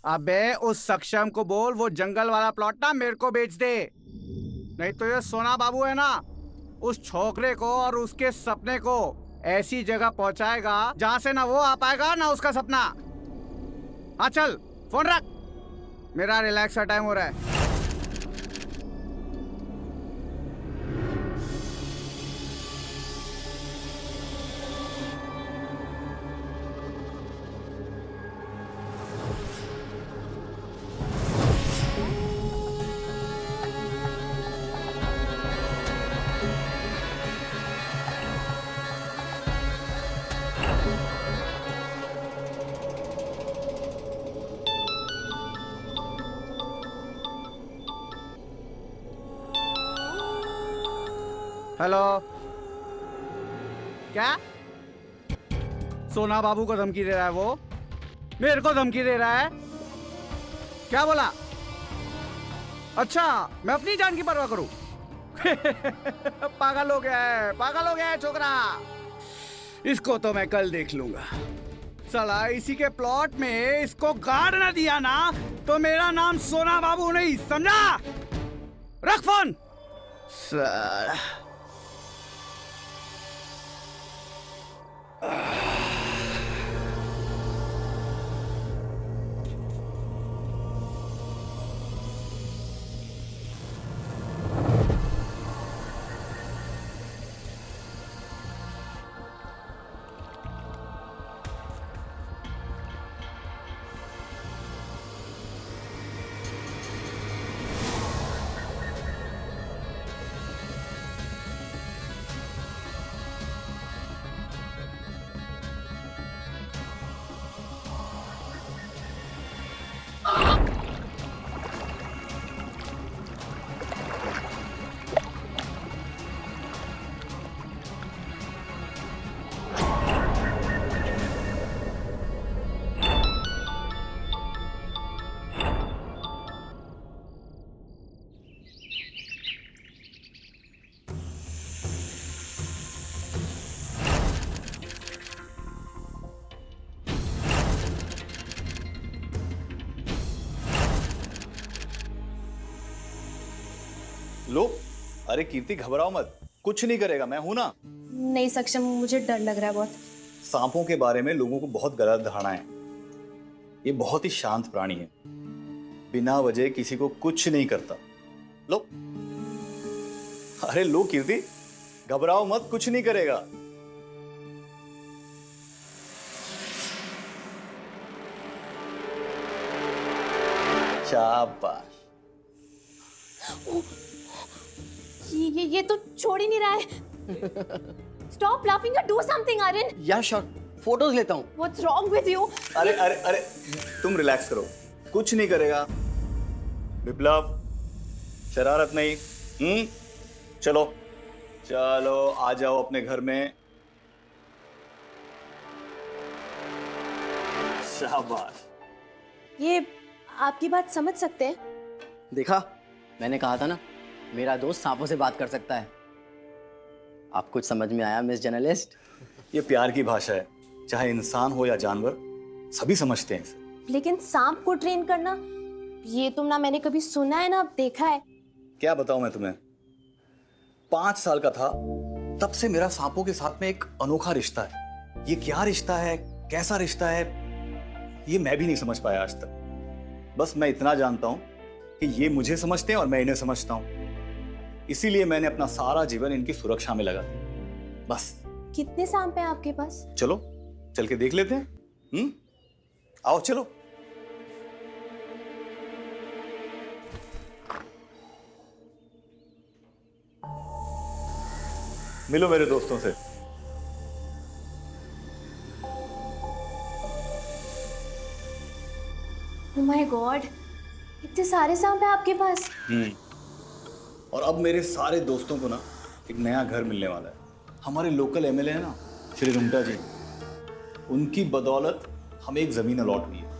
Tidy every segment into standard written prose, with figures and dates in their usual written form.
अबे उस सक्षम को बोल वो जंगल वाला प्लॉट ना मेरे को बेच दे, नहीं तो ये सोना बाबू है ना, उस छोकरे को और उसके सपने को ऐसी जगह पहुंचाएगा जहां से ना वो आ पाएगा ना उसका सपना। हाँ चल फोन रख, मेरा रिलैक्स का टाइम हो रहा है। हेलो, क्या सोना बाबू को धमकी दे रहा है? वो मेरे को धमकी दे रहा है? क्या बोला? अच्छा, मैं अपनी जान की परवाह करूं? पागल हो गया है, पागल हो गया है छोकरा। इसको तो मैं कल देख लूंगा। साला इसी के प्लॉट में इसको गाड़ ना दिया ना तो मेरा नाम सोना बाबू नहीं, समझा? रख फोन। साला लो, अरे कीर्ति घबराओ मत, कुछ नहीं करेगा, मैं हूं ना। नहीं सक्षम, मुझे डर लग रहा है बहुत। सांपों के बारे में लोगों को बहुत गलत धारणा है। ये बहुत ही शांत प्राणी है, बिना वजह किसी को कुछ नहीं करता। लो, अरे लो कीर्ति, घबराओ मत, कुछ नहीं करेगा। शाबाश। ये तो छोड़ ही नहीं रहा है। Stop laughing and do something, Aryan. या श्योर, फोटोज लेता हूँ। What's wrong with you? अरे अरे अरे, तुम रिलैक्स करो, कुछ नहीं करेगा। विप्लव, शरारत नहीं। चलो चलो, आ जाओ अपने घर में। शाबाश। ये आपकी बात समझ सकते हैं? देखा, मैंने कहा था ना, मेरा दोस्त सांपों से बात कर सकता है। आप कुछ समझ में आया मिस जर्नलिस्ट? ये प्यार की भाषा है, चाहे इंसान हो या जानवर, सभी समझते हैं इसे। लेकिन सांप को ट्रेन करना, ये तुम ना मैंने कभी सुना है ना देखा है। क्या बताऊं मैं तुम्हें, 5 साल का था तब से मेरा सांपों के साथ में एक अनोखा रिश्ता है। ये क्या रिश्ता है, कैसा रिश्ता है, ये मैं भी नहीं समझ पाया आज तक। बस मैं इतना जानता हूं कि ये मुझे समझते हैं और मैं इन्हें समझता हूं। इसीलिए मैंने अपना सारा जीवन इनकी सुरक्षा में लगा दिया, बस। कितने सांप हैं आपके पास? चलो चल के देख लेते हैं। आओ चलो। मिलो मेरे दोस्तों से। Oh my God, इतने सारे सांप हैं आपके पास? और अब मेरे सारे दोस्तों को ना एक नया घर मिलने वाला है। हमारे लोकल एमएलए है ना, श्री रुंगटा जी, उनकी बदौलत हमें एक जमीन अलॉट हुई है।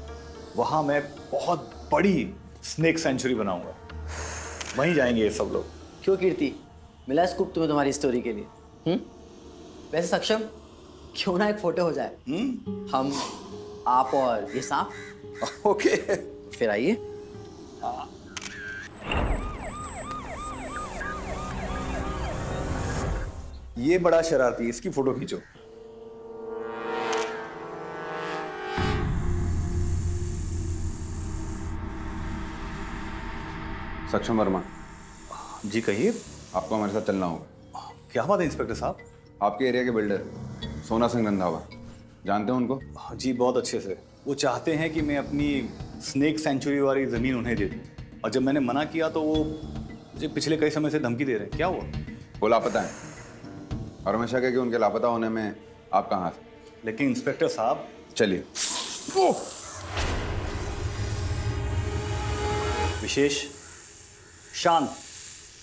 वहां मैं बहुत बड़ी स्नेक सेंचुरी बनाऊंगा, वहीं जाएंगे ये सब लोग। क्यों कीर्ति, मिला स्कूप तुम्हें तुम्हारी स्टोरी के लिए? वैसे सक्षम, क्यों ना एक फोटो हो जाए? हम, आप और ये सांप। ओके। फिर आइए। ये बड़ा शरारती है, इसकी फोटो खींचो। सक्षम वर्मा, जी कहिए। आपको हमारे साथ चलना होगा। क्या बात है इंस्पेक्टर साहब? आपके एरिया के बिल्डर सोना सिंह रंधावा, जानते हो उनको? जी बहुत अच्छे से। वो चाहते हैं कि मैं अपनी स्नेक सेंचुरी वाली ज़मीन उन्हें दे दूँ, और जब मैंने मना किया तो वो मुझे पिछले कई समय से धमकी दे रहे हैं। क्या हुआ? वो लापता है और हमेशा कह कि उनके लापता होने में आपका हाथ है। लेकिन इंस्पेक्टर साहब। चलिए। विशेष शांत,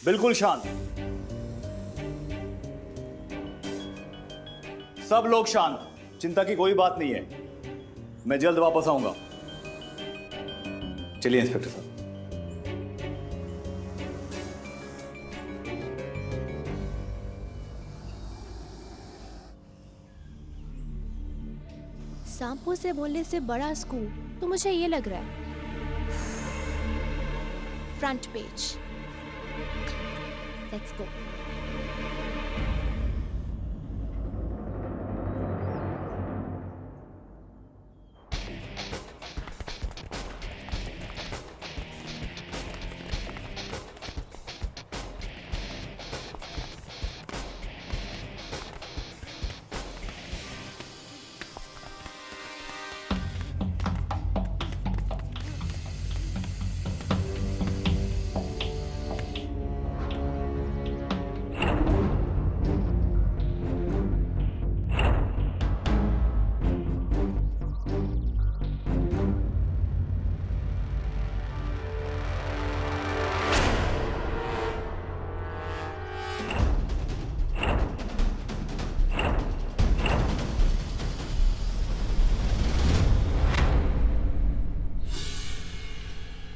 बिल्कुल शांत। सब लोग शांत, चिंता की कोई बात नहीं है। मैं जल्द वापस आऊंगा। चलिए इंस्पेक्टर साहब। सांपों से बोलने से बड़ा स्कूल तो मुझे ये लग रहा है। Front page. Let's go.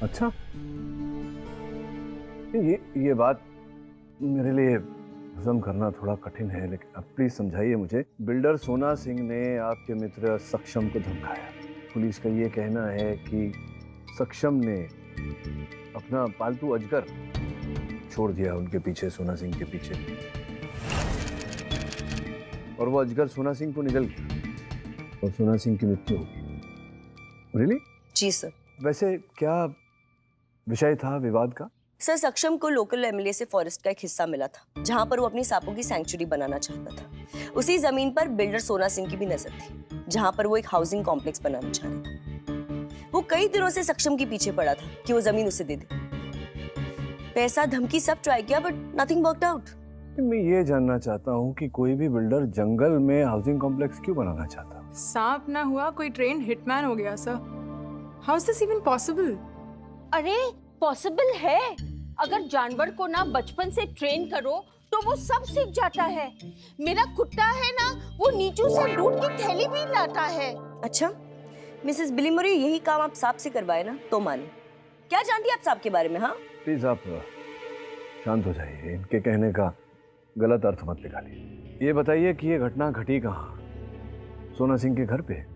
अच्छा, ये बात मेरे लिए हजम करना थोड़ा कठिन है, लेकिन आप प्लीज समझाइए मुझे। बिल्डर सोना सिंह ने आपके मित्र सक्षम को धमकाया। पुलिस का ये कहना है कि सक्षम ने अपना पालतू अजगर छोड़ दिया उनके पीछे, सोना सिंह के पीछे, और वो अजगर सोना सिंह को निगल गया और सोना सिंह की मृत्यु हो गई। रियली? जी सर। वैसे क्या विषय था विवाद का? सर, सक्षम को लोकल एमएलए से फॉरेस्ट का एक हिस्सा मिला था, जहां पर वो अपनी सांपों की सैंक्चुरी बनाना चाहता था। उसी जमीन पर बिल्डर सोना सिंह की भी नजर थी, जहां पर वो एक हाउसिंग कॉम्प्लेक्स बनाना चाह रहा था। वो कई दिनों से सक्षम के पीछे पड़ा था कि वो जमीन उसे दे दे। पैसा, धमकी सब ट्राई किया, बट नथिंग वर्कड आउट। मैं ये जानना चाहता हूँ कि कोई भी बिल्डर जंगल में हाउसिंग कॉम्प्लेक्स क्यों बनाना चाहता? सांप ना हुआ, कोई ट्रेन हिटमैन हो गया sir. How is this even possible? अरे पॉसिबल है। अगर जानवर को ना बचपन से ट्रेन करो तो वो सब सीख जाता है। मेरा कुत्ता है ना, वो नीचू से दूध की थैली भी लाता है। अच्छा, मिसेस बिलीमोरी, यही काम आप सांप से करवाए ना तो माने। क्या जानती है आप सांप के बारे में? हाँ प्लीज आप शांत हो जाइए, इनके कहने का गलत अर्थ मत निकालिए। ये बताइए कि ये घटना घटी कहाँ? सोना सिंह के घर पे?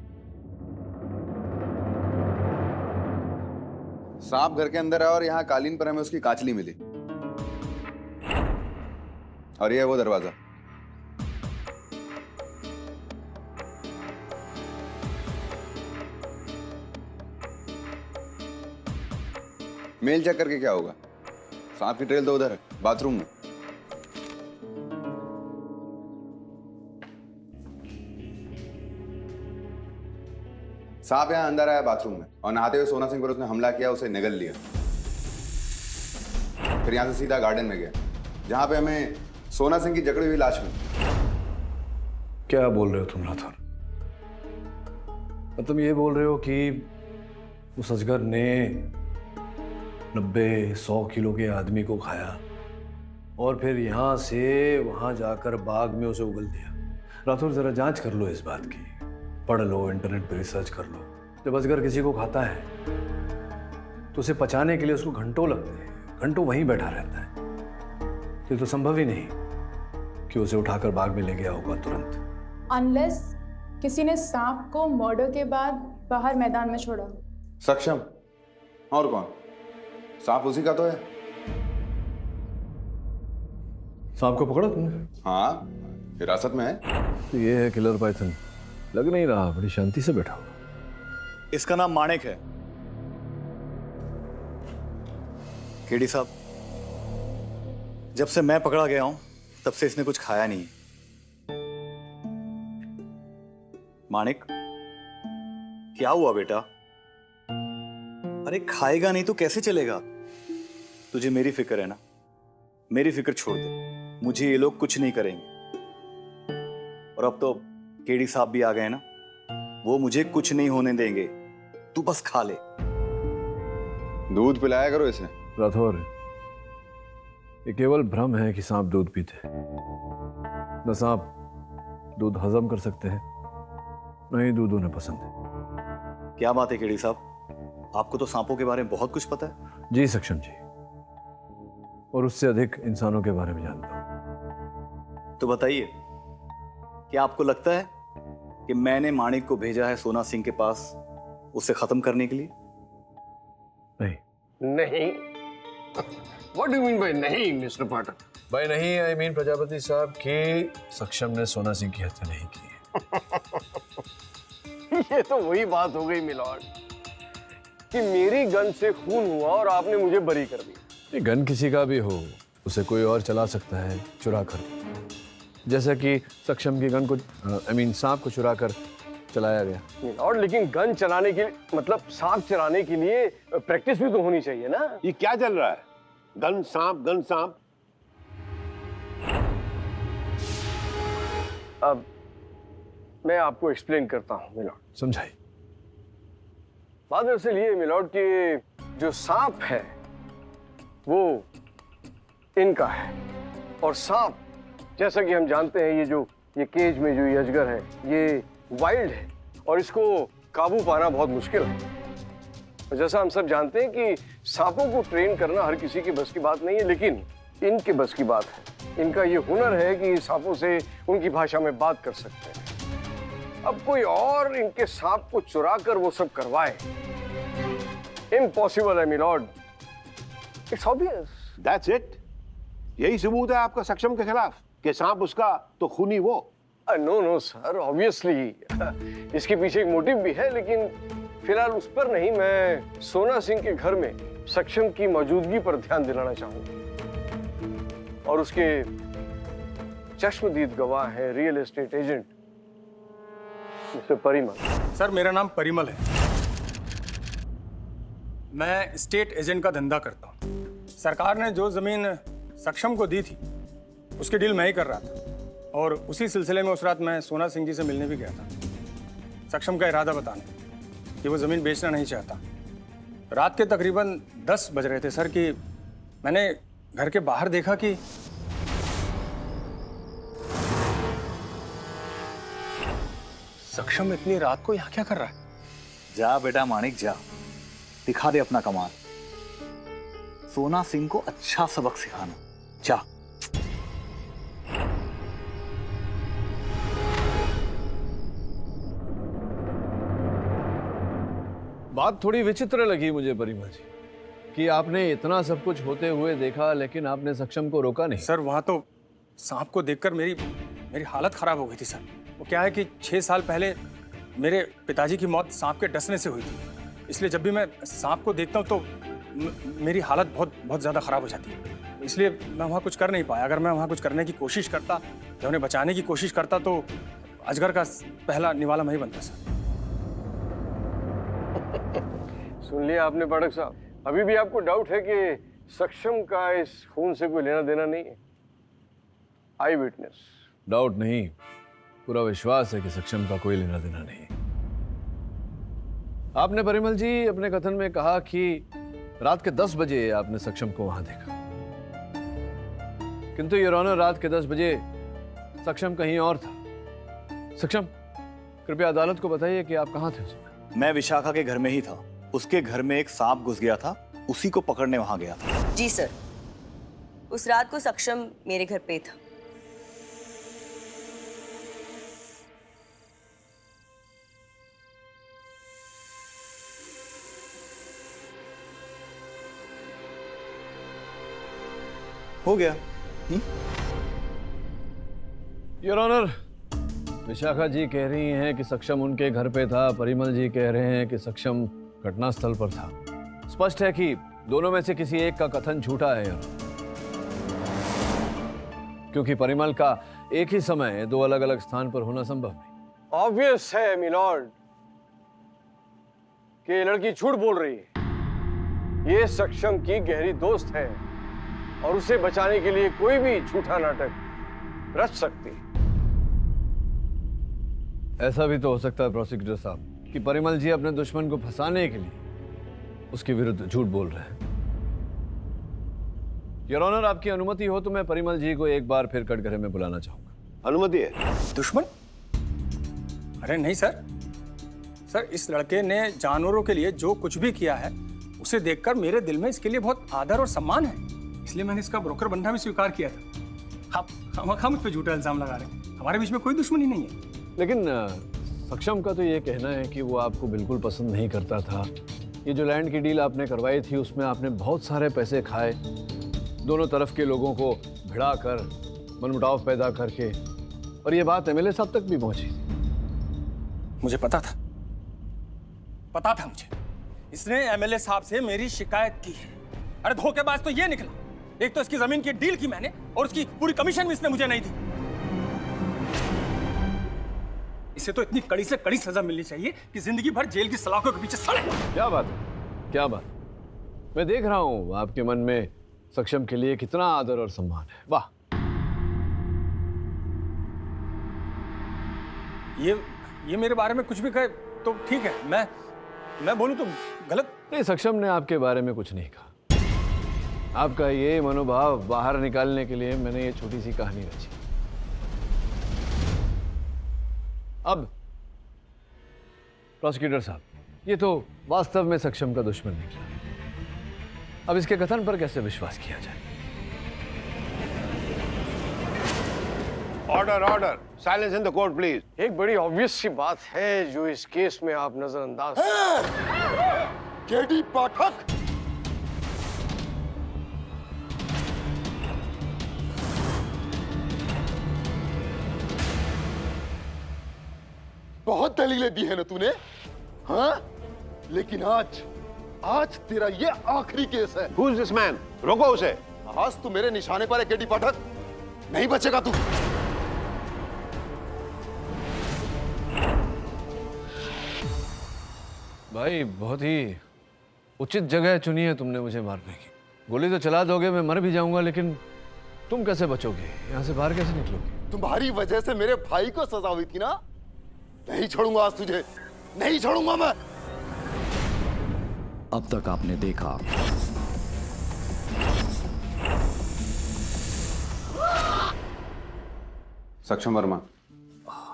सांप घर के अंदर है और यहाँ कालीन पर हमें उसकी काचली मिली, और ये है वो दरवाजा। मेल चेक करके क्या होगा? सांप की ट्रेल तो उधर है, बाथरूम में। सांप यहाँ अंदर आया बाथरूम में, और नहाते हुए सोना सिंह पर उसने हमला किया, उसे निगल लिया। फिर यहाँ से सीधा गार्डन में गया, जहां पे हमें सोना सिंह की जकड़ी हुई लाश मिली। क्या बोल रहे हो तुम राठौर? तुम ये बोल रहे हो कि उस अजगर ने 90-100 किलो के आदमी को खाया और फिर यहाँ से वहां जाकर बाग में उसे उगल दिया? राठौर, जरा जांच कर लो इस बात की, पढ़ लो, इंटरनेट पर रिसर्च कर लो। जब अजगर किसी को खाता है तो उसे पचाने के लिए उसको घंटों लगते हैं, घंटों वहीं बैठा रहता है। ये तो संभव ही नहीं कि उसे उठाकर बाग में ले गया होगा तुरंत। अनलेस किसी ने सांप को मर्डर के बाद बाहर मैदान में छोड़ा। सक्षम? और कौन? सांप उसी का तो है। सांप को पकड़ा तुमने? हाँ, हिरासत में है। तो ये है किलर पाइथन। लग नहीं रहा, बड़ी शांति से बैठा हुआ। इसका नाम माणिक है। केडी साहब, जब से मैं पकड़ा गया हूं तब से इसने कुछ खाया नहीं। माणिक, क्या हुआ बेटा? अरे खाएगा नहीं तो कैसे चलेगा? तुझे मेरी फिक्र है ना? मेरी फिक्र छोड़ दे, मुझे ये लोग कुछ नहीं करेंगे। और अब तो केडी साहब भी आ गए ना, वो मुझे कुछ नहीं होने देंगे। तू बस खा ले। दूध पिलाया करो इसे। राठौर, ये केवल भ्रम है कि सांप दूध पीते हैं। न सांप दूध हजम कर सकते हैं, न ही दूध उन्हें पसंद है। क्या बात है केडी साहब, आपको तो सांपों के बारे में बहुत कुछ पता है। जी सक्षम जी, और उससे अधिक इंसानों के बारे में जानता हूं। तो बताइए, क्या आपको लगता है कि मैंने माणिक को भेजा है सोना सिंह के पास उसे खत्म करने के लिए? नहीं। नहीं? What do you mean by नहीं, मिस्टर पाठक? भाई नहीं, आई मीन प्रजापति साहब कि सक्षम ने सोना सिंह की हत्या नहीं की है। ये तो वही बात हो गई मिलॉर्ड कि मेरी गन से खून हुआ और आपने मुझे बरी कर दिया। ये गन किसी का भी हो, उसे कोई और चला सकता है चुरा कर, जैसा कि सक्षम की गन को सांप को चुरा कर चलाया गया। मिलॉर्ड, लेकिन गन चलाने के लिए, मतलब सांप चलाने के लिए प्रैक्टिस भी तो होनी चाहिए ना। ये क्या चल रहा है? गन सांप, गन सांप। अब मैं आपको एक्सप्लेन करता हूँ मिलॉर्ड। समझाई। बात दरअसल ये मिलॉर्ड कि जो सांप है वो इनका है, और सांप जैसा कि हम जानते हैं ये केज में जो ये अजगर है ये वाइल्ड है और इसको काबू पाना बहुत मुश्किल है। जैसा हम सब जानते हैं कि सांपों को ट्रेन करना हर किसी की बस की बात नहीं है, लेकिन इनके बस की बात है। इनका ये हुनर है कि सांपों से उनकी भाषा में बात कर सकते हैं। अब कोई और इनके सांप को चुरा कर वो सब करवाए, इम्पॉसिबल है milord. It's obvious. That's it? यही सबूत है आपका सक्षम के खिलाफ कि सांप उसका तो खूनी वो? नो नो सर, ऑब्वियसली इसके पीछे एक मोटिव भी है, लेकिन फिलहाल उस पर नहीं। मैं सोना सिंह के घर में सक्षम की मौजूदगी पर ध्यान दिलाना चाहूंगा, और उसके चश्मदीद गवाह है real estate agent mister Parimal. Sir, मेरा नाम परिमल है। मैं स्टेट एजेंट का धंधा करता हूँ। सरकार ने जो जमीन सक्षम को दी थी उसकी डील मैं ही कर रहा था, और उसी सिलसिले में उस रात मैं सोना सिंह जी से मिलने भी गया था, सक्षम का इरादा बताने कि वो ज़मीन बेचना नहीं चाहता। रात के तकरीबन 10 बज रहे थे सर कि मैंने घर के बाहर देखा कि सक्षम इतनी रात को यहाँ क्या कर रहा है। जा बेटा माणिक जा, दिखा दे अपना कमाल। सोना सिंह को अच्छा सबक सिखाना, जा। बात थोड़ी विचित्र लगी मुझे परिमल जी कि आपने इतना सब कुछ होते हुए देखा लेकिन आपने सक्षम को रोका नहीं। सर, वहाँ तो सांप को देखकर मेरी हालत खराब हो गई थी सर। वो क्या है कि 6 साल पहले मेरे पिताजी की मौत सांप के डसने से हुई थी, इसलिए जब भी मैं सांप को देखता हूँ तो मेरी हालत बहुत ज़्यादा ख़राब हो जाती है। इसलिए मैं वहाँ कुछ कर नहीं पाया। अगर मैं वहाँ कुछ करने की कोशिश करता या उन्हें बचाने की कोशिश करता तो अजगर का पहला निवाला मैं ही बनता सर। सुन लिया आपने पाठक साहब? अभी भी आपको डाउट है कि सक्षम का इस खून से कोई लेना देना नहीं है? आई विटनेस। डाउट नहीं, पूरा विश्वास है कि सक्षम का कोई लेना देना नहीं। आपने परिमल जी अपने कथन में कहा कि रात के 10 बजे आपने सक्षम को वहां देखा, किंतु योर ऑनर रात के 10 बजे सक्षम कहीं और था। सक्षम, कृपया अदालत को बताइए कि आप कहाँ थे उस समय? मैं विशाखा के घर में ही था। उसके घर में एक सांप घुस गया था, उसी को पकड़ने वहां गया था। जी सर, उस रात को सक्षम मेरे घर पे था। हो गया। योर ऑनर, विशाखा जी कह रही हैं कि सक्षम उनके घर पे था, परिमल जी कह रहे हैं कि सक्षम घटनास्थल पर था। स्पष्ट है कि दोनों में से किसी एक का कथन झूठा है यार, क्योंकि परिमल का एक ही समय दो अलग अलग स्थान पर होना संभव नहीं। ऑब्वियस है मिलॉर्ड कि ये लड़की झूठ बोल रही है। ये सक्षम की गहरी दोस्त है और उसे बचाने के लिए कोई भी झूठा नाटक रच सकती है। ऐसा भी तो हो सकता है प्रोसिक्यूटर साहब कि परिमल जी अपने दुश्मन को फंसाने के लिए उसके विरुद्ध झूठ बोल रहे हैं। योर ऑनर, आपकी अनुमति हो तो मैं परिमल जी को एक बार फिर कटघरे में बुलाना चाहूंगा। अनुमति है। दुश्मन? अरे नहीं सर, सर इस लड़के ने जानवरों के लिए जो कुछ भी किया है उसे देखकर मेरे दिल में इसके लिए बहुत आदर और सम्मान है, इसलिए मैंने इसका ब्रोकर बनना भी स्वीकार किया था। हम मुझ पे झूठा इल्जाम लगा रहे हैं, हमारे बीच में कोई दुश्मनी नहीं है। लेकिन सक्षम का तो ये कहना है कि वो आपको बिल्कुल पसंद नहीं करता था। ये जो लैंड की डील आपने करवाई थी उसमें आपने बहुत सारे पैसे खाए, दोनों तरफ के लोगों को भिड़ा कर, मनमुटाव पैदा करके, और ये बात एमएलए साहब तक भी पहुंची। मुझे पता था मुझे। इसने एमएलए साहब से मेरी शिकायत की है। अरे धोखेबाज तो ये निकला, एक तो इसकी जमीन की डील की मैंने और उसकी पूरी कमीशन भी इसने मुझे नहीं दी। इसे तो इतनी कड़ी से कड़ी सजा मिलनी चाहिए कि जिंदगी भर जेल की सलाखों के पीछे सड़े। क्या बात है, क्या बात। मैं देख रहा हूं आपके मन में सक्षम के लिए कितना आदर और सम्मान है। वाह। ये मेरे बारे में कुछ भी कहे तो ठीक है, मैं बोलूं तो गलत नहीं। सक्षम ने आपके बारे में कुछ नहीं कहा। आपका ये मनोभाव बाहर निकालने के लिए मैंने ये छोटी सी कहानी रची। अब प्रोसिक्यूटर साहब, ये तो वास्तव में सक्षम का दुश्मन निकला। अब इसके कथन पर कैसे विश्वास किया जाए? Order order, silence in the court please. एक बड़ी ऑब्वियस सी बात है जो इस केस में आप नजरअंदाज। केडी पाठक, बहुत दलीलें दी है ना तूने, हाँ? लेकिन आज तेरा ये आखिरी केस है। Who is this man? रोको उसे। आज तू मेरे निशाने पर है केडी पाठक, नहीं बचेगा तू। भाई बहुत ही उचित जगह चुनी है तुमने मुझे मारने की। गोली तो चला दोगे, मैं मर भी जाऊंगा, लेकिन तुम कैसे बचोगे? यहाँ से बाहर कैसे निकलोगे? तुम्हारी वजह से मेरे भाई को सजा हुई थी ना, नहीं छोड़ूंगा आज तुझे, नहीं छोड़ूंगा मैं। अब तक आपने देखा सक्षम वर्मा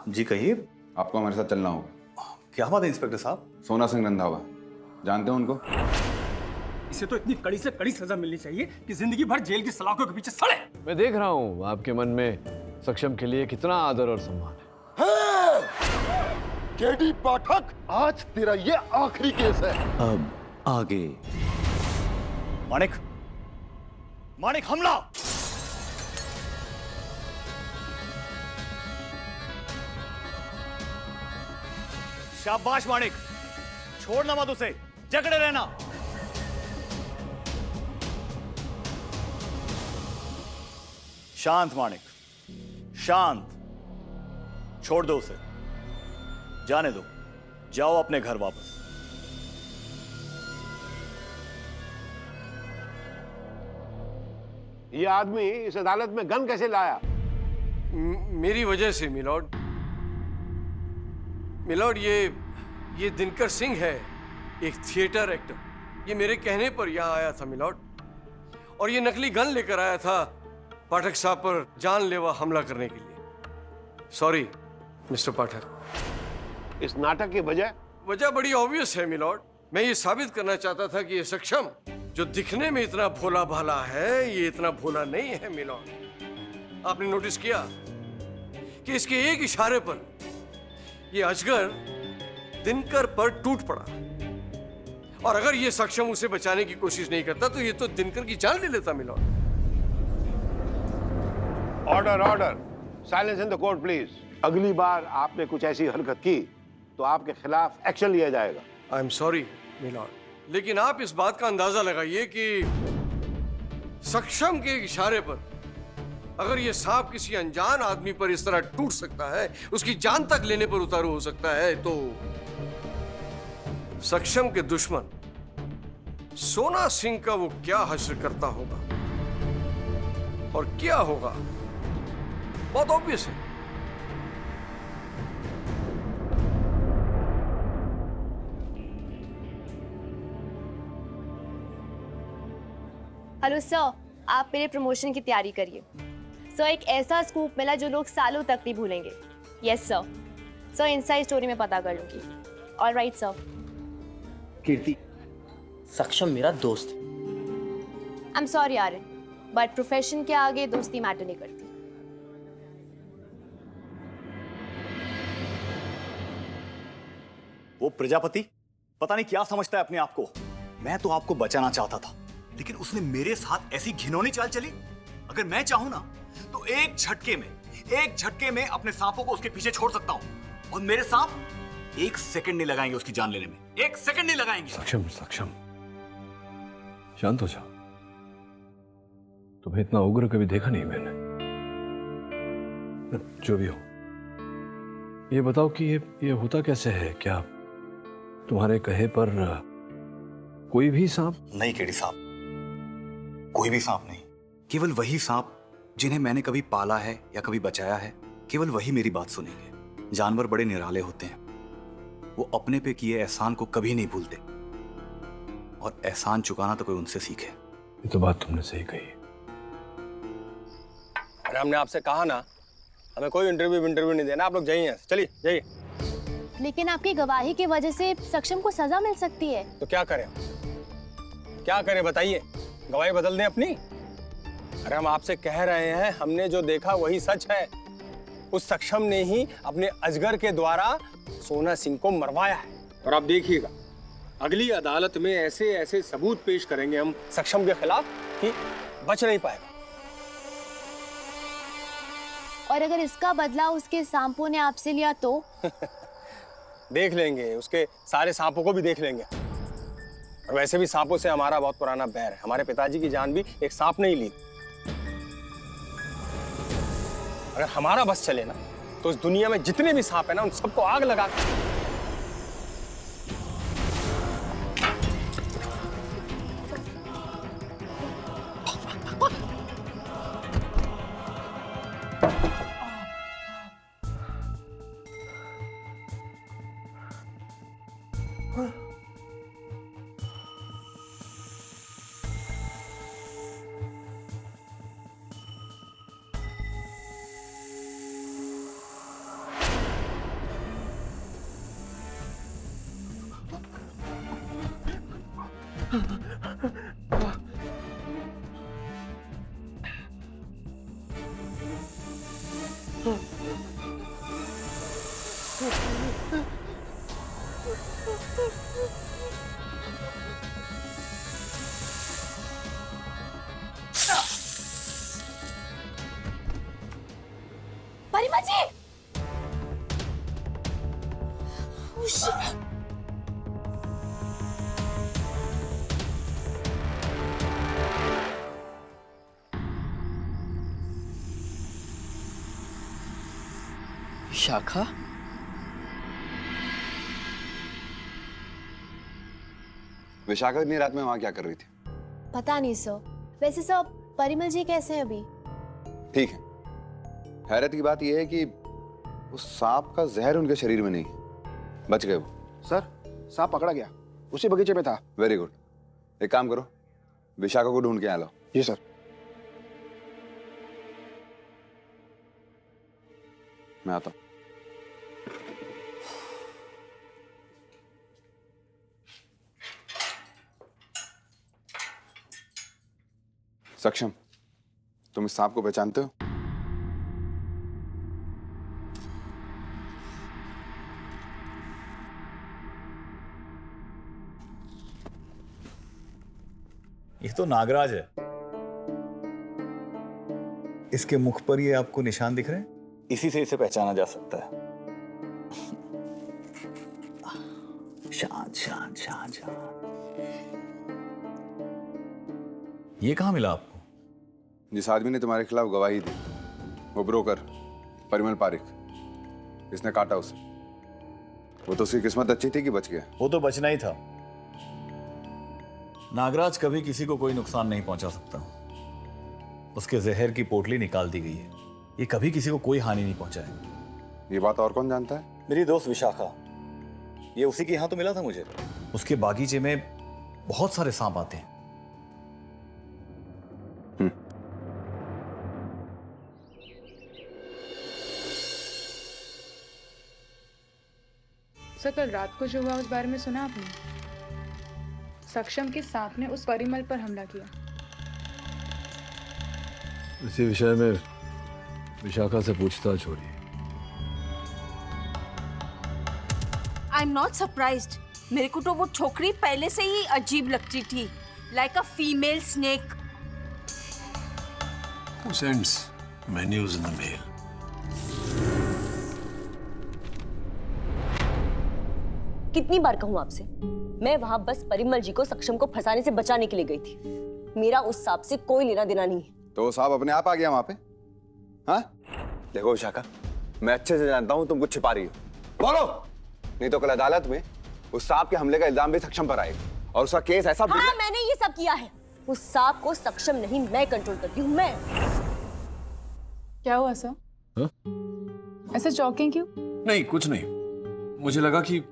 जी, कहिए। आपको हमारे साथ चलना होगा। क्या बात है इंस्पेक्टर साहब? सोना सिंह रंधावा, जानते हो उनको? इसे तो इतनी कड़ी से कड़ी सजा मिलनी चाहिए कि जिंदगी भर जेल की सलाखों के पीछे सड़े। मैं देख रहा हूँ आपके मन में सक्षम के लिए कितना आदर और सम्मान है। केडी पाठक, आज तेरा ये आखिरी केस है। अब आगे। माणिक, माणिक हमला। शाबाश माणिक, छोड़ना मत उसे, जकड़े रहना। शांत माणिक, शांत। छोड़ दो उसे, जाने दो, जाओ अपने घर वापस। ये आदमी इस अदालत में गन कैसे लाया? मेरी वजह से मिलॉर्ड। मिलॉर्ड, ये दिनकर सिंह है, एक थिएटर एक्टर। ये मेरे कहने पर यहाँ आया था मिलॉर्ड, और ये नकली गन लेकर आया था पाठक साहब पर जानलेवा हमला करने के लिए। सॉरी मिस्टर पाठक। इस नाटक की वजह बड़ी ऑब्वियस है मिलॉर्ड। मैं ये साबित करना चाहता था कि ये सक्षम जो दिखने में इतना भोला भाला है, ये इतना भोला नहीं है मिलॉर्ड। आपने नोटिस किया कि इसके एक इशारे पर ये अजगर दिनकर पर टूट पड़ा, और अगर ये सक्षम उसे बचाने की कोशिश नहीं करता तो ये तो दिनकर की जान ले लेता milord. Order order, silence in the court please. अगली बार आपने कुछ ऐसी हरकत की तो आपके खिलाफ एक्शन लिया जाएगा। आई एम सॉरी मिलॉर्ड, लेकिन आप इस बात का अंदाजा लगाइए कि सक्षम के इशारे पर अगर ये सांप किसी अनजान आदमी पर इस तरह टूट सकता है, उसकी जान तक लेने पर उतारू हो सकता है, तो सक्षम के दुश्मन सोना सिंह का वो क्या हश्र करता होगा और क्या होगा, बहुत ऑब्वियस है। हेलो सर, आप मेरे प्रमोशन की तैयारी करिए। सर, एक ऐसा स्कूप मिला जो लोग सालों तक नहीं भूलेंगे। Yes sir. Sir, inside story में पता कर लूंगी। Alright sir. कीर्ति, सक्षम मेरा दोस्त है। I am sorry Aryan, but profession के आगे दोस्ती मैटर नहीं करती। वो प्रजापति पता नहीं क्या समझता है अपने आप को। मैं तो आपको बचाना चाहता था, लेकिन उसने मेरे साथ ऐसी घिनौनी चाल चली। अगर मैं चाहूं ना तो एक झटके में अपने सांपों को उसके पीछे छोड़ सकता हूं, और मेरे सांप 1 सेकंड नहीं लगाएंगे उसकी जान लेने में। 1 सेकंड नहीं लगाएंगे। सक्षम, सक्षम, शांत हो जाओ। तुम्हें इतना उग्र कभी देखा नहीं मैंने। जो भी हो, ये बताओ कि ये होता कैसे है? क्या तुम्हारे कहे पर कोई भी सांप? नहीं केडी साहब, कोई भी सांप नहीं। केवल वही सांप जिन्हें मैंने कभी पाला है या कभी बचाया है, केवल वही मेरी बात सुनेंगे। जानवर बड़े निराले होते हैं, वो अपने पे किए एहसान को कभी नहीं भूलते, और एहसान चुकाना तो कोई उनसे सीखे। ये तो बात तुमने सही कही। अरे हमने आपसे कहा ना, हमें कोई इंटरव्यू नहीं देना, आप लोग जाइए यहाँ से, चलिए जाइए। लेकिन आपकी गवाही की वजह से सक्षम को सजा मिल सकती है। तो क्या करें, क्या करें बताइए? गवाही बदल दें अपनी? अरे हम आपसे कह रहे हैं, हमने जो देखा वही सच है। उस सक्षम ने ही अपने अजगर के द्वारा सोना सिंह को मरवाया है। और आप देखिएगा, अगली अदालत में ऐसे ऐसे सबूत पेश करेंगे हम सक्षम के खिलाफ कि बच नहीं पाएगा। और अगर इसका बदला उसके सांपों ने आपसे लिया तो? देख लेंगे, उसके सारे सांपों को भी देख लेंगे। और वैसे भी सांपों से हमारा बहुत पुराना बैर है। हमारे पिताजी की जान भी एक सांप नहीं ली। अगर हमारा बस चले ना, तो इस दुनिया में जितने भी सांप है ना, उन सबको आग लगा के परिमा जी! Oh, shit. शाखा? विशाखा इतनी रात में वहां क्या कर रही थी? पता नहीं सर। वैसे सर, परिमल जी कैसे हैं अभी? ठीक है। हैरत की बात यह है कि उस सांप का जहर उनके शरीर में नहीं, बच गए वो। सर, सांप पकड़ा गया, उसी बगीचे में था। Very good. एक काम करो, विशाखा को ढूंढ के आ लाओ। जी सर। मैं आता हूं। सक्षम, तुम इस सांप को पहचानते हो? ये तो नागराज है। इसके मुख पर ये आपको निशान दिख रहे हैं? इसी से इसे पहचाना जा सकता है। शांत शांत शांत शांत। ये कहाँ मिला आपको? जिस आदमी ने तुम्हारे खिलाफ गवाही दी, वो ब्रोकर परिमल पारिक, इसने काटा उसे। वो तो उसकी किस्मत अच्छी थी कि बच गया। वो तो बचना ही था। नागराज कभी किसी को कोई नुकसान नहीं पहुंचा सकता। उसके जहर की पोटली निकाल दी गई है। ये कभी किसी को कोई हानि नहीं पहुंचाएगा। ये बात और कौन जानता है? मेरी दोस्त विशाखा। ये उसी के यहां तो मिला था मुझे। उसके बागीचे में बहुत सारे सांप आते हैं। सर कल रात को जो हुआ उस बारे में सुना आपने? सक्षम के सांप ने उस परिमल पर हमला किया। इसी विषय में विशाखा से पूछताछ हो रही है। I am not surprised. मेरे को तो वो छोकरी पहले से ही अजीब लगती थी, like a female snake. Who sends menus in the mail? कितनी बार कहूं आपसे, मैं वहां बस परिमल जी को सक्षम को फंसाने से बचाने के लिए गई थी। मेरा उस सांप से कोई लेना देना नहीं है। तो वो सांप अपने आप आ गया वहां पे? हाँ? देखो विशाखा, मैं अच्छे से जानता हूं तुम कुछ छिपा रही हो। बोलो, नहीं तो कल अदालत में उस सांप के हमले का इल्जाम भी सक्षम पर आएगा और उसका केस ऐसा। हाँ, मैंने ये सब किया है। उस सांप को सक्षम नहीं, मैं कंट्रोल करती हूँ। मैं। क्या हुआ सर? हाँ? ऐसे चौंके क्यों? नहीं, कुछ नहीं। मुझे लगा कि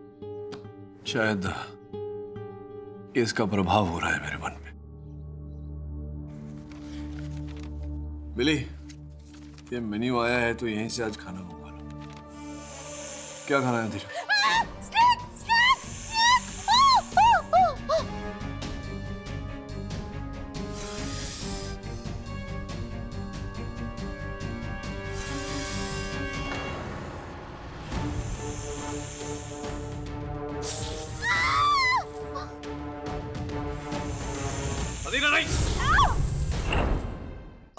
शायद इसका प्रभाव हो रहा है मेरे मन पे। बिली, ये मेन्यू आया है तो यहीं से आज खाना मंगवा लो। क्या खाना है तेरा?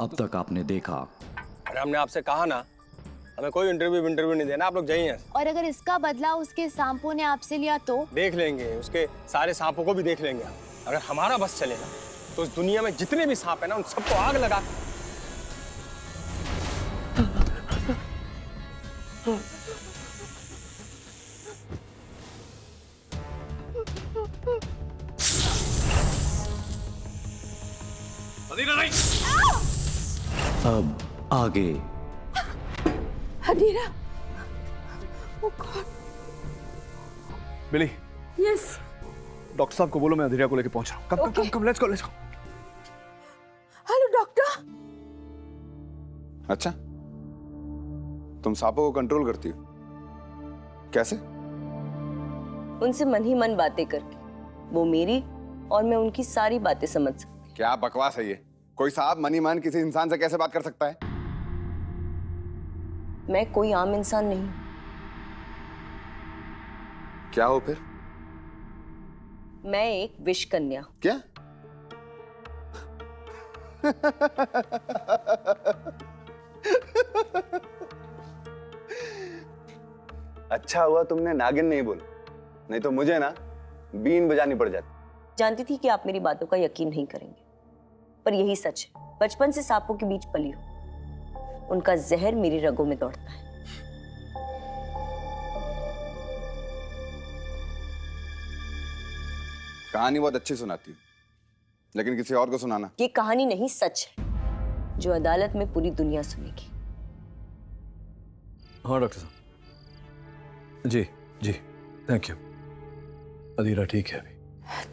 अब तक आपने देखा। अरे हमने आपसे कहा ना, हमें कोई इंटरव्यू नहीं देना, आप लोग जाइए। और अगर इसका बदला उसके सांपों ने आपसे लिया तो? देख लेंगे, उसके सारे सांपों को भी देख लेंगे। अगर हमारा बस चलेगा तो इस दुनिया में जितने भी सांप है ना, उन सबको आग लगा। अब आगे। अधीरा। Oh God. बिली, Yes. डॉक्टर साहब को बोलो मैं अधीरा को लेके पहुंच रहा हूँ। कम, लेट्स गो। Hello doctor. अच्छा, तुम सांपों को कंट्रोल करती हो? कैसे? उनसे मन ही मन बातें करके। वो मेरी और मैं उनकी सारी बातें समझ सकती। क्या बकवास है ये? कोई सांप मन ही मन किसी इंसान से कैसे बात कर सकता है? मैं कोई आम इंसान नहीं। क्या हो फिर? मैं एक विष कन्या। क्या? अच्छा हुआ तुमने नागिन नहीं बोला, नहीं तो मुझे ना बीन बजानी पड़ जाती। जानती थी कि आप मेरी बातों का यकीन नहीं करेंगे, पर यही सच है। बचपन से सांपों के बीच पली हूं। उनका जहर मेरी रगों में दौड़ता है। कहानी बहुत अच्छी सुनाती हो, लेकिन किसी और को सुनाना। ये कहानी नहीं, सच है, जो अदालत में पूरी दुनिया सुनेगी। हाँ डॉक्टर साहब। जी, थैंक यू। अधीरा ठीक है अभी।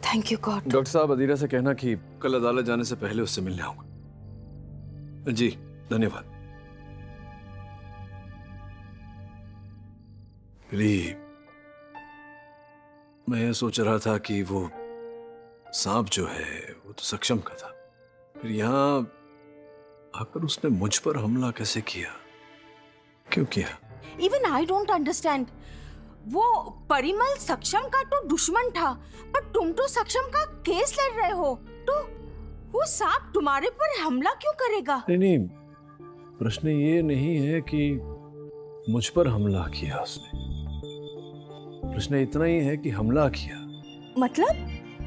Thank you God. डॉक्टर साहब, अधीरा से कहना कि कल अदालत जाने से पहले उससे मिलने आऊंगा। जी, धन्यवाद। बिली, मैं ये सोच रहा था कि वो सांप जो है वो तो सक्षम का था, फिर यहाँ आकर उसने मुझ पर हमला कैसे किया, क्यों किया? Even I don't understand. वो परिमल सक्षम का तो दुश्मन था, पर तुम तो सक्षम का केस लड़ रहे हो, तो वो सांप तुम्हारे पर हमला क्यों करेगा? नहीं, प्रश्न ये नहीं है कि मुझ पर हमला किया उसने, प्रश्न इतना ही है कि हमला किया। मतलब?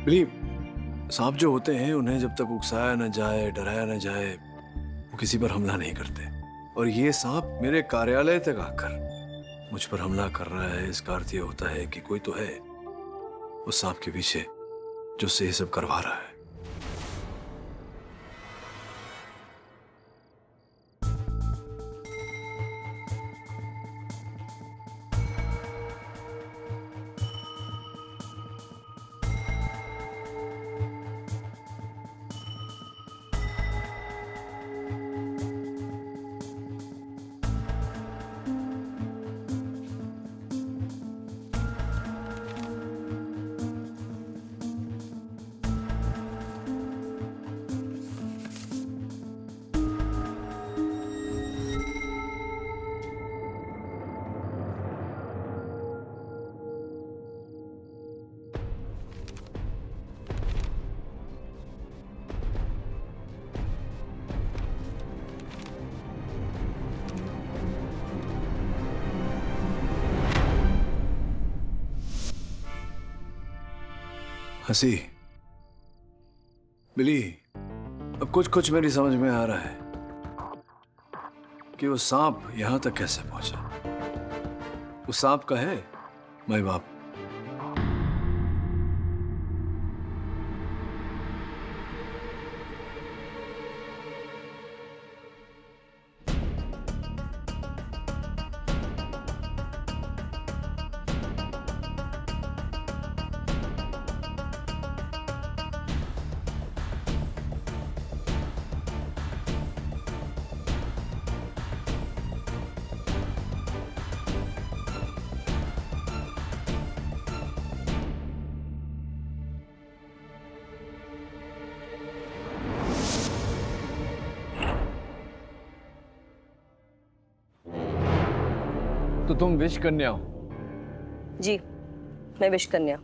बिलीव, सांप जो होते हैं उन्हें जब तक उकसाया न जाए, डराया न जाए, वो किसी पर हमला नहीं करते। और ये सांप मेरे कार्यालय तक आकर मुझ पर हमला कर रहा है, इसका अर्थ ये होता है कि कोई तो है उस सांप के पीछे जो उससे ये सब करवा रहा है। हंसी, बिली, अब कुछ कुछ मेरी समझ में आ रहा है कि वो सांप यहां तक कैसे पहुंचा। उस सांप का है माई बाप। तो तुम विष कन्या हो? जी, मैं विष कन्या।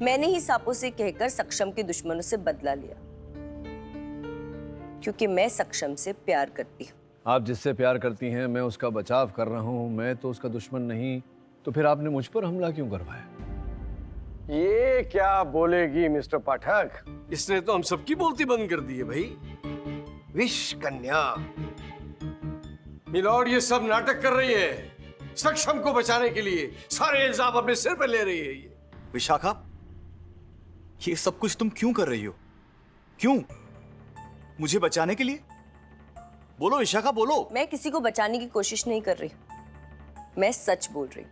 मैंने ही सांपों से कहकर सक्षम के दुश्मनों से बदला लिया, क्योंकि मैं सक्षम से प्यार करती हूँ। आप जिससे प्यार करती हैं मैं उसका बचाव कर रहा हूँ, मैं तो उसका दुश्मन नहीं, तो फिर आपने मुझ पर हमला क्यों करवाया? ये क्या बोलेगी मिस्टर पाठक? इसने तो हम सबकी बोलती बंद कर दी है भाई। विष कन्या। मिलॉर्ड, ये सब नाटक कर रही है सक्षम को बचाने के लिए, सारे इल्जाम अपने सिर पर ले रही है ये। विशाखा, ये सब कुछ तुम क्यों कर रही हो? क्यों? मुझे बचाने के लिए? बोलो विशाखा, बोलो। मैं किसी को बचाने की कोशिश नहीं कर रही, मैं सच बोल रही हूँ।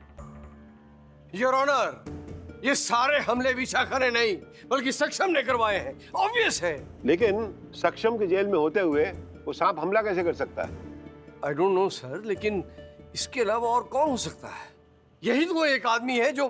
योर ऑनर, ये सारे हमले विशाखा ने नहीं बल्कि सक्षम ने करवाए हैं, ऑब्वियस है। लेकिन सक्षम के जेल में होते हुए वो सांप हमला कैसे कर सकता है? आई डोंट नो सर, लेकिन इसके अलावा और कौन हो सकता है? यही तो एक आदमी है जो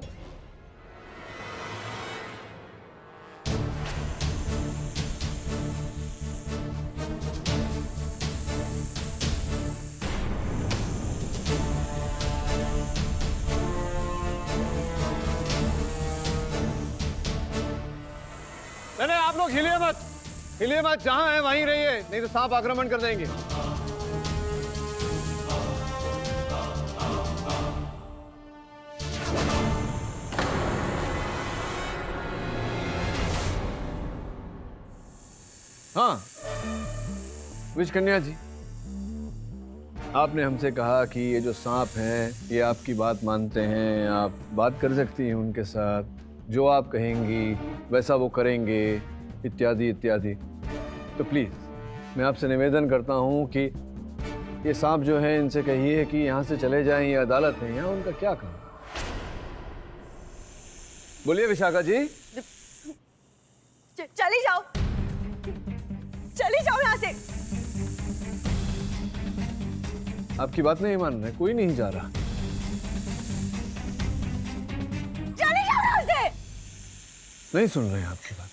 नहीं, आप लोग हिलिए मत, जहां है वहीं रहिए, नहीं तो सांप आक्रमण कर देंगे। हाँ विष कन्या जी, आपने हमसे कहा कि ये जो सांप हैं ये आपकी बात मानते हैं, आप बात कर सकती हैं उनके साथ, जो आप कहेंगी वैसा वो करेंगे, इत्यादि इत्यादि। तो प्लीज मैं आपसे निवेदन करता हूँ कि ये सांप जो है इनसे कहिए कि यहाँ से चले जाएं, ये अदालत है, यहाँ उनका क्या काम? बोलिए विशाखा जी। चली जाओ, चली जाओ यहाँ से। आपकी बात नहीं मान रहे, कोई नहीं जा रहा। चली जाओ यहाँ से। नहीं सुन रहे हैं आपकी बात।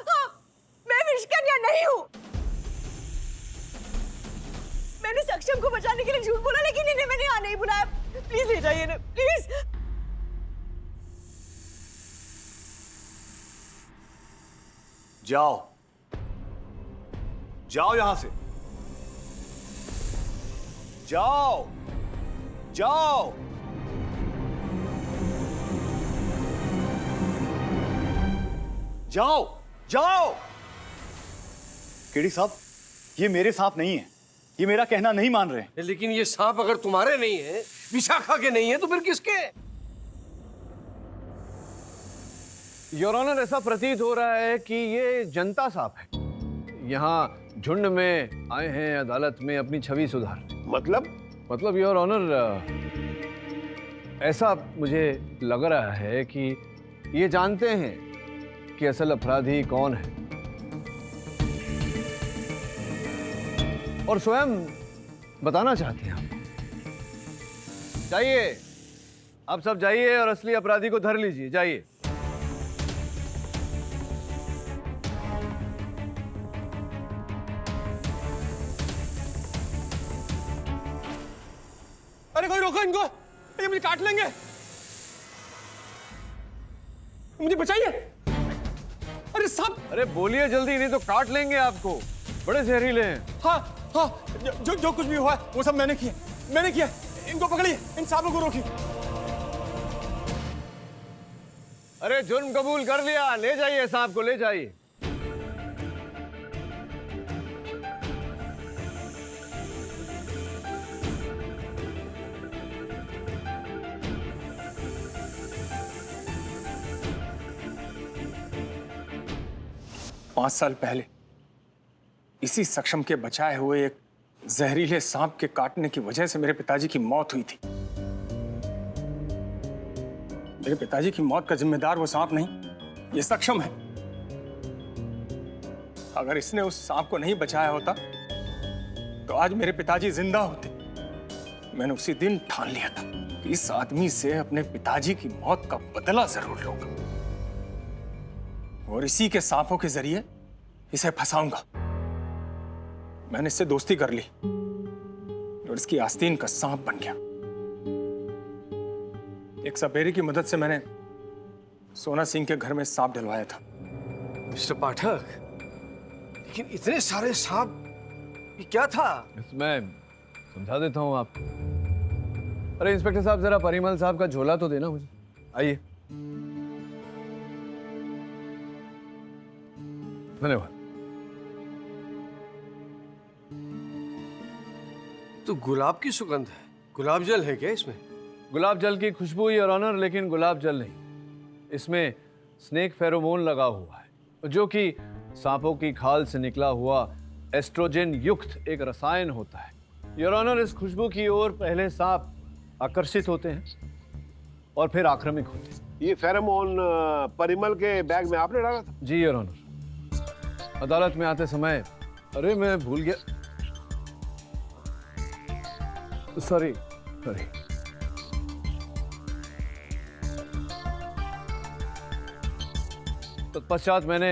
हाँ, मैं विष कन्या नहीं हूँ। मैंने सक्षम को बचाने के लिए झूठ बोला, लेकिन इन्हें मैंने यहाँ नहीं बुलाया। प्लीज ले जाइए ना, प्लीज। जाओ, जाओ यहां से। जाओ जाओ। जाओ जाओ। केडी साहब, ये मेरे सांप नहीं है, ये मेरा कहना नहीं मान रहे। लेकिन ये सांप अगर तुम्हारे नहीं है, विशाखा के नहीं है, तो फिर किसके? योर ऑनर, ऐसा प्रतीत हो रहा है कि ये जनता सांप है, यहाँ झुंड में आए हैं अदालत में अपनी छवि सुधारने। मतलब योर ऑनर, ऐसा मुझे लग रहा है कि ये जानते हैं कि असल अपराधी कौन है और स्वयं बताना चाहते हैं आपको। जाइए, आप सब जाइए और असली अपराधी को धर लीजिए, जाइए। अरे कोई रोको इनको, ये मुझे काट लेंगे, मुझे बचाइए। अरे सांप! अरे बोलिए जल्दी, नहीं तो काट लेंगे आपको, बड़े जहरीले हैं। हाँ हाँ, जो कुछ भी हुआ है वो सब मैंने किया। इनको पकड़िए, इन सांपों को रोकिए। अरे जुर्म कबूल कर लिया, ले जाइए सांप को, ले जाइए। पांच साल पहले इसी सक्षम के बचाए हुए एक जहरीले सांप के काटने की वजह से मेरे पिताजी की मौत हुई थी। मेरे पिताजी की मौत का जिम्मेदार वो सांप नहीं, ये सक्षम है। अगर इसने उस सांप को नहीं बचाया होता तो आज मेरे पिताजी जिंदा होते। मैंने उसी दिन ठान लिया था कि इस आदमी से अपने पिताजी की मौत का बदला जरूर लूंगा और इसी के सांपों के जरिए इसे फंसाऊंगा। मैंने इससे दोस्ती कर ली और इसकी आस्तीन का सांप बन गया। एक सपेरे की मदद से मैंने सोना सिंह के घर में सांप डलवाया था। मिस्टर पाठक, लेकिन इतने सारे सांप, ये क्या था? मैं समझा देता हूँ आपको। अरे इंस्पेक्टर साहब, जरा परिमल साहब का झोला तो देना मुझे। आइए। धन्यवाद। तो गुलाब की सुगंध है, गुलाब जल है क्या इसमें? गुलाब जल की खुशबू योर ऑनर, लेकिन गुलाब जल नहीं। इसमें स्नेक फेरोमोन लगा हुआ है, जो कि सांपों की खाल से निकला हुआ एस्ट्रोजन युक्त एक रसायन होता है। योर ऑनर, इस खुशबू की ओर पहले सांप आकर्षित होते हैं और फिर आक्रामक होते हैं। ये फेरोमोन परिमल के बैग में आपने डाला था? जी योर ऑनर। अदालत में आते समय, अरे मैं भूल गया, सॉरी। तत्पश्चात मैंने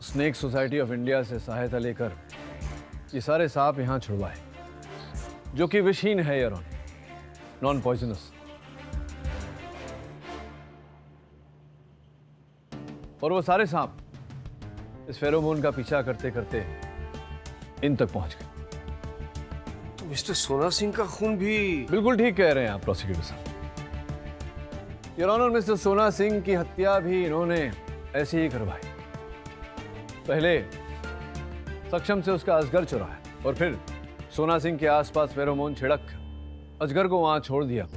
स्नेक सोसाइटी ऑफ इंडिया से सहायता लेकर ये सारे सांप यहाँ छुड़वाए, जो कि विषहीन है योर ऑनर, नॉन पॉइजनस। और वो सारे सांप इस फेरोमोन का पीछा करते करते इन तक पहुंच गए। तो मिस्टर सोना सिंह का खून भी? बिल्कुल ठीक कह रहे हैं आप प्रोसिक्यूटर साहब। योर ऑनर, मिस्टर सोना सिंह की हत्या भी इन्होंने ऐसे ही करवाई। पहले सक्षम से उसका अजगर चुराया और फिर सोना सिंह के आसपास फेरोमोन छिड़क अजगर को वहां छोड़ दिया।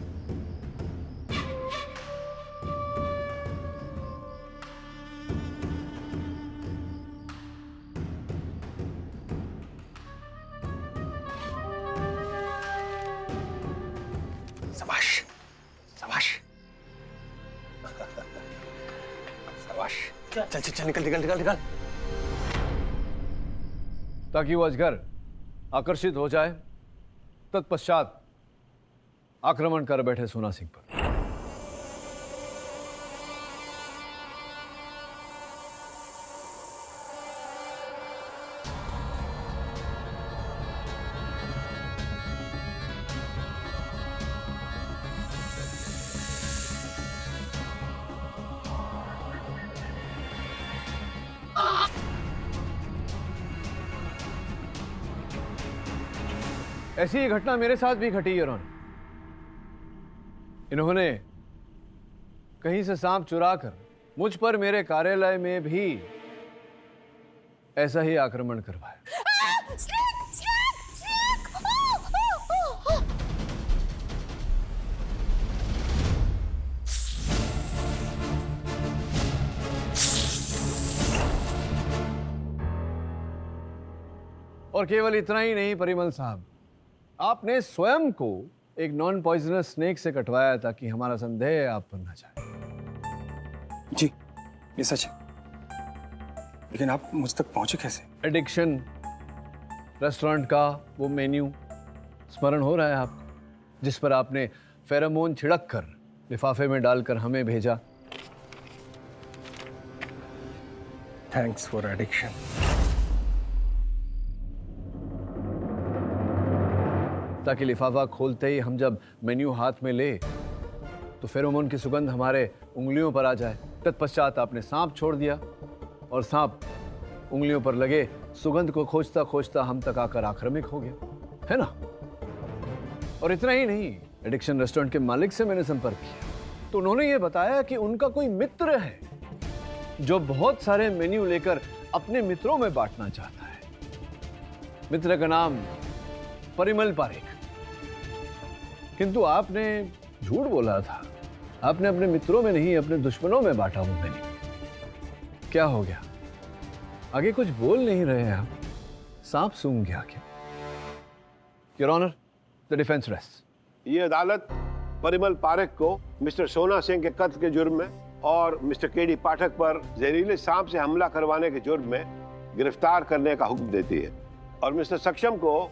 चल निकल। ताकि वो अजगर आकर्षित हो जाए, तत्पश्चात आक्रमण कर बैठे सोना सिंह पर। ऐसी ही घटना मेरे साथ भी घटी योर ऑनर। इन्होंने कहीं से सांप चुरा कर मुझ पर मेरे कार्यालय में भी ऐसा ही आक्रमण करवाया। और केवल इतना ही नहीं परिमल साहब, आपने स्वयं को एक नॉन पॉइजनस स्नेक से कटवाया ताकि हमारा संदेह आप पर न जाए। जी ये सच है, लेकिन आप मुझ तक पहुंचे कैसे? एडिक्शन रेस्टोरेंट का वो मेन्यू स्मरण हो रहा है आपको, जिस पर आपने फेरोमोन छिड़क कर लिफाफे में डालकर हमें भेजा। Thanks for addiction. ताकि लिफाफा खोलते ही हम जब मेन्यू हाथ में ले तो फेरोमोन की सुगंध हमारे उंगलियों पर आ जाए। तत्पश्चात आपने सांप छोड़ दिया और सांप उंगलियों पर लगे सुगंध को खोजता खोजता हम तक आकर आक्रामक हो गया, है ना? और इतना ही नहीं, एडिक्शन रेस्टोरेंट के मालिक से मैंने संपर्क किया तो उन्होंने ये बताया कि उनका कोई मित्र है जो बहुत सारे मेन्यू लेकर अपने मित्रों में बांटना चाहता है। मित्र का नाम परिमल पारेख। किंतु आपने झूठ बोला था, आपने अपने मित्रों में नहीं अपने दुश्मनों में बांटा वो मेन्यू। क्या हो गया? आगे कुछ बोल नहीं रहे हैं आप, सांप सूंघ गया क्या? Your honour, the defence rest. ये अदालत परिमल पारेख को मिस्टर सोना सिंह के कत्ल के जुर्म में और मिस्टर केडी पाठक पर जहरीले सांप से हमला करवाने के जुर्म में गिरफ्तार करने का हुक्म देती है और मिस्टर सक्षम को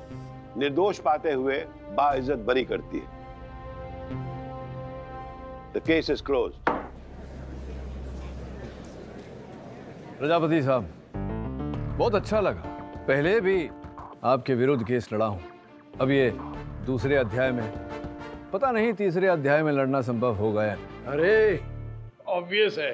निर्दोष पाते हुए बाइज्जत बरी करती है। The case is closed. Prajapati साहब, बहुत अच्छा लगा। पहले भी आपके विरुद्ध केस लड़ा हूं, अब ये दूसरे अध्याय में, पता नहीं तीसरे अध्याय में लड़ना संभव होगा या। अरे ऑब्वियस है,